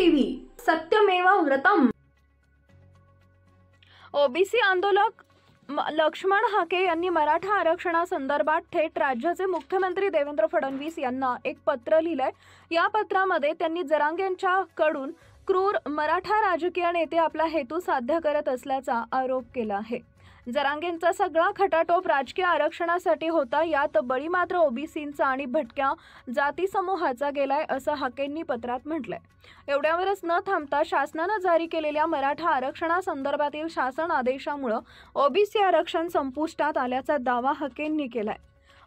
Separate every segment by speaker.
Speaker 1: TV सत्यमेव व्रतम।
Speaker 2: OBC आंदोलक लक्ष्मण हाके यांनी मराठा आरक्षणासंदर्भात थेट राज्याचे मुख्यमंत्री देवेंद्र फडणवीस यांना एक पत्र लिहिलंय। या पत्रामध्ये त्यांनी जरांगेंच्या कडून क्रूर मराठा राजकीय नेते आपला हेतू साध्य करत असल्याचा आरोप केला आहे। जरांगेंचा सगळा खटाटोप राजकीय आरक्षणासाठी होता, यात बळी मात्र ओबीसींचा आणि भटक्या जाती समूहाचा गेलाय असं हाकेंनी पत्रात म्हटलंय। एवढ्यावरच न थांबता शासनाने जारी केलेल्या मराठा आरक्षणासंदर्भातील शासन आदेशामुळे ओबीसी आरक्षण संपुष्टात आल्याचा दावा हाकेंनी केलाय।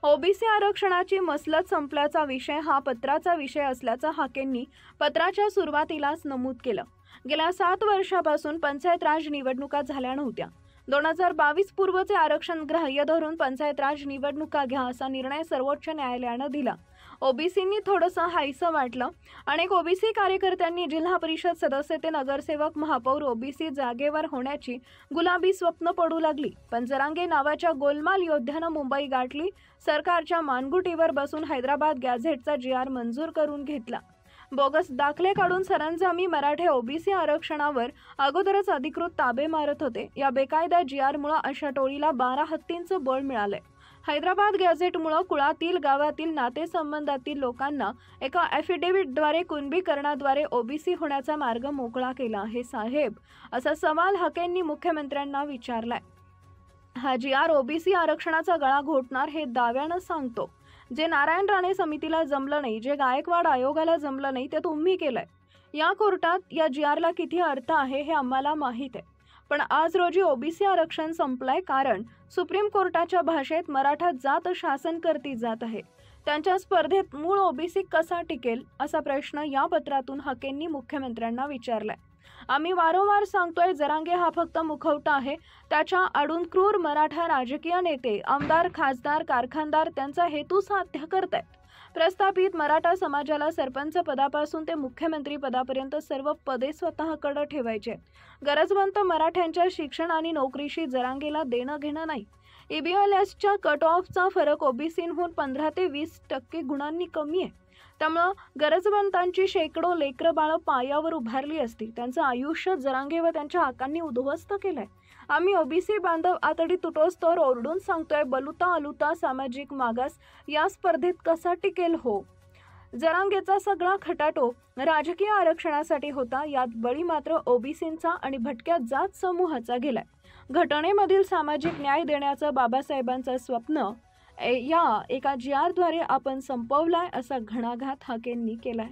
Speaker 2: ओबीसी आरक्षणाची मसलत संपल्याचा विषय हा पत्राचा विषय असल्याचं हाकेंनी पत्राच्या सुरुवातीलाच नमूद केलं। गेल्या 7 वर्षापासून पंचायत राज निवडणुका झाल्या नव्हत्या। 2022 पूर्वचे आरक्षण ग्राह्य धरून पंचायत राज निवडणुका घ्या असा निर्णय सर्वोच्च न्यायालयाने दिला। ओबीसींनी थोडंसं हायसं वाटलं। अनेक ओबीसी कार्यकर्त्यांनी जिल्हा परिषद सदस्य ते नगरसेवक महापौर ओबीसी जागेवर होण्याची गुलाबी स्वप्न पडू लागली। पण जरांगे नावाच्या गोलमाल योद्ध्यानं मुंबई गाठली, सरकारच्या मानगुटीवर बसून हैदराबाद गॅझेटचा GR मंजूर करून घेतला। बोगस दाखले काढून सरंजामी मराठे ओबीसी आरक्षणावर अगोदरच अधिकृत ताबे मारत होते। या बेकायदा GR मुळे अशा टोळीला 12 हत्तींचं बळ मिळालंय। हैदराबाद गॅझेटमुळे कुळातील गावातील नातेसंबंधातील लोकांना एका ॲफिडेव्हिटद्वारे कुणबीकरणाद्वारे ओबीसी होण्याचा मार्ग मोकळा केला आहे साहेब, असा सवाल हाकेंनी मुख्यमंत्र्यांना विचारलाय। हा GR ओबीसी आरक्षणाचा गळा घोटणार हे दाव्यानं सांगतो। जे नारायण राणे समितीला जमलं नाही, जे गायकवाड आयोगाला जमलं नाही, ते तुम्ही केलंय। या कोर्टात या GRला किती अर्थ आहे हे आम्हाला माहीत आहे। पण आज रोजी ओबीसी आरक्षण संपलंय, कारण सुप्रीम कोर्टाच्या भाषेत मराठा जात शासन करती जात आहे। त्यांच्या स्पर्धेत मूळ ओबीसी कसा टिकेल असा प्रश्न या पत्रातून हाकेंनी मुख्यमंत्र्यांना विचारलाय। आम्ही वारंवार सांगतोय, जरांगे हा फक्त मुखवटा आहे। त्याच्या आडून क्रूर मराठा राजकीय नेते, आमदार, खासदार, कारखानदार त्यांचा हेतू साध्य करतायत। प्रस्थापित मराठा समाजाला सरपंच पदापासून ते मुख्यमंत्री पदापर्यंत सर्व पदे स्वतःकडे ठेवायचे। गरजवंत मराठ्यांच्या शिक्षण आणि नोकरीशी जरांगेला देणं घेणं नाही। EBLSच्या कट ऑफचा फरक ओबीसींहून 15 ते 20% गुणांनी कमी आहे। त्यामुळे गरजवंतांची शेकडो लेकरं बाळं पायावर उभारली असती। त्यांचं आयुष्य जरांगे व त्यांच्या आकांनी उद्ध्वस्त केलंय। आम्ही ओबीसी बांधव आतडी तुटोस्तोवर ओरडून सांगतोय, बलुता अलुता सामाजिक मागास या स्पर्धेत कसा टिकेल हो? जरांगेचा सगळा खटाटोप राजकीय आरक्षणासाठी होता, यात बळी मात्र ओबीसींचा आणि भटक्या जात समूहाचा गेलाय। घटनेमधील सामाजिक न्याय देण्याचं बाबासाहेबांचं स्वप्न या एका GRद्वारे आपण संपवलाय, असा घणाघात हाकेंनी केलाय।